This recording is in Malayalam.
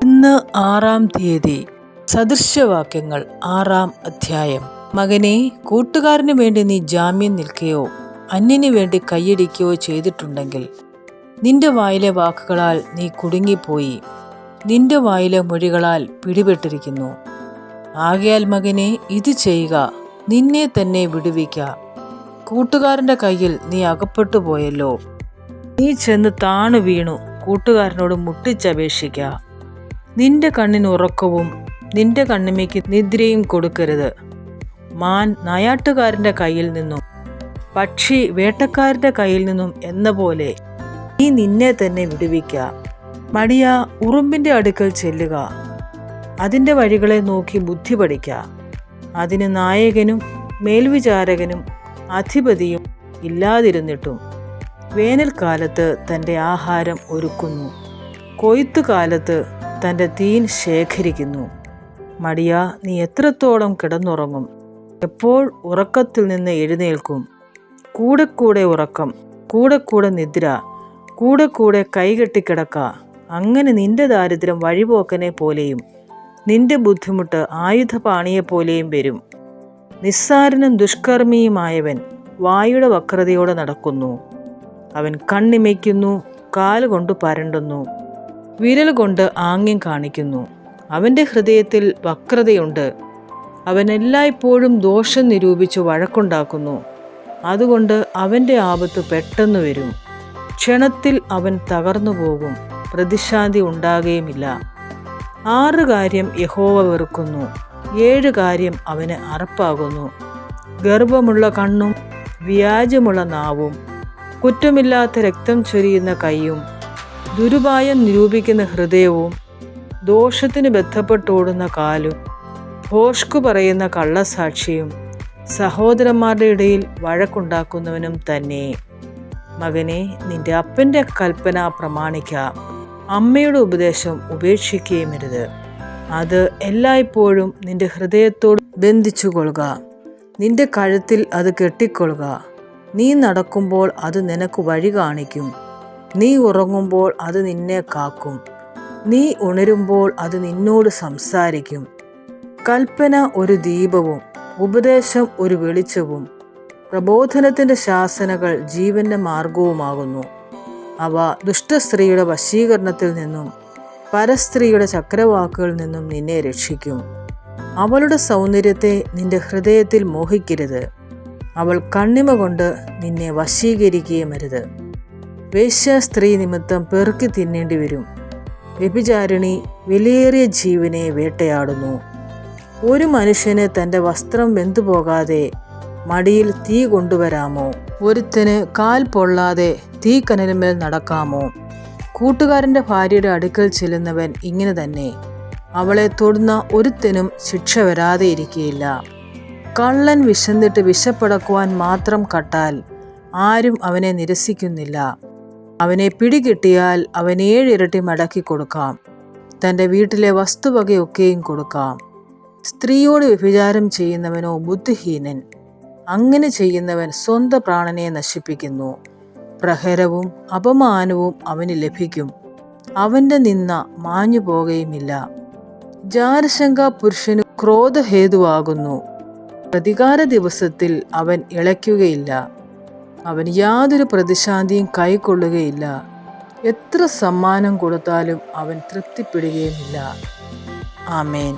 ഇന്ന് 6-ാം തീയതി. സദൃശവാക്യങ്ങൾ 6-ാം അധ്യായം. മകനേ, കൂട്ടുകാരന് വേണ്ടി നീ ജാമ്യം നിൽക്കുകയോ അന്യന് വേണ്ടി കൈയടിക്കുകയോ ചെയ്തിട്ടുണ്ടെങ്കിൽ നിന്റെ വായിലെ വാക്കുകളാൽ നീ കുടുങ്ങിപ്പോയി, നിന്റെ വായിലെ മൊഴികളാൽ പിടിപെട്ടിരിക്കുന്നു. ആകയാൽ മകനെ, ഇത് ചെയ്യുക, നിന്നെ തന്നെ വിടുവിക്ക. കൂട്ടുകാരൻ്റെ കയ്യിൽ നീ അകപ്പെട്ടു പോയല്ലോ. നീ ചെന്ന് താണു വീണു കൂട്ടുകാരനോട് മുട്ടിച്ചപേക്ഷിക്ക. നിന്റെ കണ്ണിന് ഉറക്കവും നിന്റെ കണ്ണിമയ്ക്ക് നിദ്രയും കൊടുക്കരുത്. മാൻ നായാട്ടുകാരൻ്റെ കയ്യിൽ നിന്നും പക്ഷി വേട്ടക്കാരൻ്റെ കയ്യിൽ നിന്നും എന്ന പോലെ നീ നിന്നെ തന്നെ വിടുവിക്ക. മടിയ, ഉറുമ്പിൻ്റെ അടുക്കൽ ചെല്ലുക, അതിൻ്റെ വഴികളെ നോക്കി ബുദ്ധി പഠിക്ക. അതിന് നായകനും മേൽവിചാരകനും അധിപതിയും ഇല്ലാതിരുന്നിട്ടും വേനൽക്കാലത്ത് തൻ്റെ ആഹാരം ഒരുക്കുന്നു, കൊയ്ത്തുകാലത്ത് തൻ്റെ തീൻ ശേഖരിക്കുന്നു. മടിയ, നീ എത്രത്തോളം കിടന്നുറങ്ങും? എപ്പോൾ ഉറക്കത്തിൽ നിന്ന് എഴുന്നേൽക്കും? കൂടെ കൂടെ ഉറക്കം, കൂടെ കൂടെ നിദ്ര, കൂടെ കൂടെ കൈകെട്ടിക്കിടക്ക. അങ്ങനെ നിന്റെ ദാരിദ്ര്യം വഴിപോക്കനെ പോലെയും നിന്റെ ബുദ്ധിമുട്ട് ആയുധപാണിയെപ്പോലെയും വരും. നിസ്സാരനും ദുഷ്കർമ്മിയുമായവൻ വായുടെ വക്രതയോടെ നടക്കുന്നു. അവൻ കണ്ണിമയ്ക്കുന്നു, കാലുകൊണ്ട് പരണ്ടുന്നു, വിരൽ കൊണ്ട് ആംഗ്യം കാണിക്കുന്നു. അവൻ്റെ ഹൃദയത്തിൽ വക്രതയുണ്ട്. അവൻ എല്ലായ്പ്പോഴും ദോഷം നിരൂപിച്ച് വഴക്കുണ്ടാക്കുന്നു. അതുകൊണ്ട് അവൻ്റെ ആപത്ത് പെട്ടെന്ന് വരും. ക്ഷണത്തിൽ അവൻ തകർന്നു പോകും, പ്രതിശാന്തി ഉണ്ടാകുകയുമില്ല. 6 കാര്യം യഹോവ വെറുക്കുന്നു, 7 കാര്യം അവന് അറപ്പാകുന്നു: ഗർവമുള്ള കണ്ണും വ്യാജമുള്ള നാവും, കുറ്റമില്ലാത്ത രക്തം ചൊരിയുന്ന കൈയും, ദുരുപായം നിരൂപിക്കുന്ന ഹൃദയവും, ദോഷത്തിന് ബന്ധപ്പെട്ടോടുന്ന കാലും, ഭോഷ്കു പറയുന്ന കള്ളസാക്ഷിയും, സഹോദരന്മാരുടെ ഇടയിൽ വഴക്കുണ്ടാക്കുന്നവനും തന്നെ. മകനെ, നിന്റെ അപ്പൻ്റെ കൽപ്പന പ്രമാണിക്ക, അമ്മയുടെ ഉപദേശം ഉപേക്ഷിക്കുകയുമരുത്. അത് എല്ലായ്പ്പോഴും നിന്റെ ഹൃദയത്തോട് ബന്ധിച്ചുകൊള്ളുക, നിന്റെ കഴുത്തിൽ അത് കെട്ടിക്കൊള്ളുക. നീ നടക്കുമ്പോൾ അത് നിനക്ക് വഴി കാണിക്കും, നീ ഉറങ്ങുമ്പോൾ അത് നിന്നെ കാക്കും, നീ ഉണരുമ്പോൾ അത് നിന്നോട് സംസാരിക്കും. കൽപ്പന ഒരു ദീപവും ഉപദേശം ഒരു വെളിച്ചവും, പ്രബോധനത്തിൻ്റെ ശാസനകൾ ജീവൻ്റെ മാർഗവുമാകുന്നു. അവ ദുഷ്ടസ്ത്രീയുടെ വശീകരണത്തിൽ നിന്നും പരസ്ത്രീയുടെ ചക്രവാക്കുകളിൽ നിന്നും നിന്നെ രക്ഷിക്കും. അവളുടെ സൗന്ദര്യത്തെ നിന്റെ ഹൃദയത്തിൽ മോഹിക്കരുത്, അവൾ കണ്ണിമ കൊണ്ട് നിന്നെ വശീകരിക്കുകയുമരുത്. വേശ്യാസ്ത്രീ നിമിത്തം പെറുക്കി തിന്നേണ്ടി വരും. വ്യഭിചാരിണി വിലയേറിയ ജീവനെ വേട്ടയാടുന്നു. ഒരു മനുഷ്യന് തൻ്റെ വസ്ത്രം വെന്തുപോകാതെ മടിയിൽ തീ കൊണ്ടുവരാമോ? ഒരുത്തന് കാൽ പൊള്ളാതെ തീക്കനലിന്മേൽ നടക്കാമോ? കൂട്ടുകാരൻ്റെ ഭാര്യയുടെ അടുക്കൽ ചെല്ലുന്നവൻ ഇങ്ങനെ തന്നെ. അവളെ തൊടുന്ന ഒരുത്തനും ശിക്ഷ വരാതെ ഇരിക്കുകയില്ല. കള്ളൻ വിശന്നിട്ട് വിശപ്പടക്കുവാൻ മാത്രം കട്ടാൽ ആരും അവനെ നിരസിക്കുന്നില്ല. അവനെ പിടികിട്ടിയാൽ അവൻ 7 ഇരട്ടി മടക്കി കൊടുക്കാം, തൻ്റെ വീട്ടിലെ വസ്തുവകയൊക്കെയും കൊടുക്കാം. സ്ത്രീയോട് വ്യഭിചാരം ചെയ്യുന്നവനോ ബുദ്ധിഹീനൻ. അങ്ങനെ ചെയ്യുന്നവൻ സ്വന്തം പ്രാണനെ നശിപ്പിക്കുന്നു. പ്രഹരവും അപമാനവും അവന് ലഭിക്കും, അവൻ്റെ നിന്ന മാഞ്ഞു പോകുകയുമില്ല. ജാരശങ്ക പുരുഷന് ക്രോധഹേതുവാകുന്നു, പ്രതികാര ദിവസത്തിൽ അവൻ ഇളയ്ക്കുകയില്ല. അവൻ യാതൊരു പ്രതിശാന്തിയും കൈക്കൊള്ളുകയില്ല. എത്ര സമ്മാനം കൊടുത്താലും അവൻ തൃപ്തിപ്പെടുകയുമില്ല. ആമേൻ.